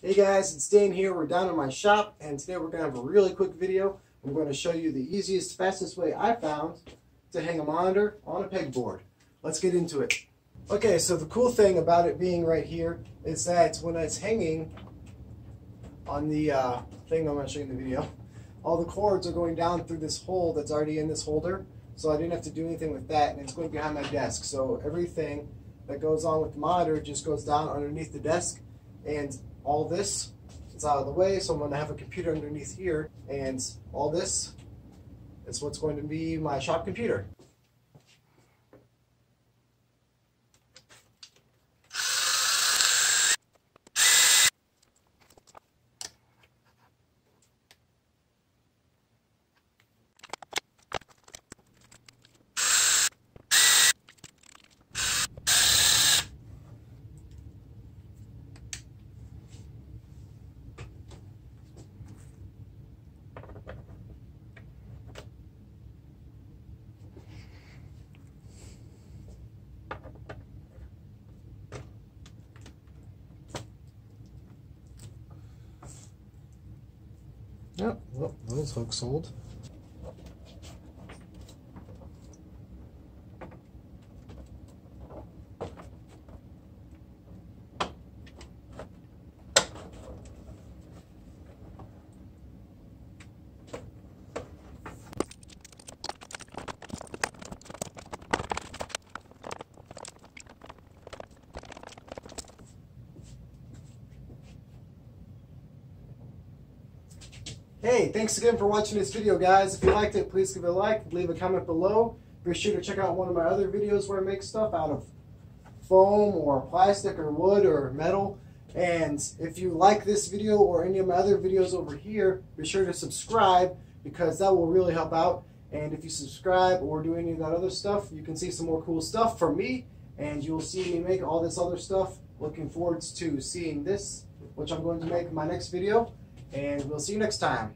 Hey guys, it's Dan here. We're down in my shop, and today we're going to have a really quick video. I'm going to show you the easiest, fastest way I found to hang a monitor on a pegboard. Let's get into it. Okay, so the cool thing about it being right here is that when it's hanging on the thing I'm going to show you in the video, all the cords are going down through this hole that's already in this holder, so I didn't have to do anything with that, and it's going behind my desk. So everything that goes on with the monitor just goes down underneath the desk, and all this is out of the way, so I'm going to have a computer underneath here, and all this is what's going to be my shop computer. Yep, well, those hooks hold. Hey, thanks again for watching this video, guys. If you liked it, please give it a like, leave a comment below. Be sure to check out one of my other videos where I make stuff out of foam or plastic or wood or metal. And if you like this video or any of my other videos over here, be sure to subscribe, because that will really help out. And if you subscribe or do any of that other stuff, you can see some more cool stuff from me, and you'll see me make all this other stuff. Looking forward to seeing this, which I'm going to make in my next video. And we'll see you next time.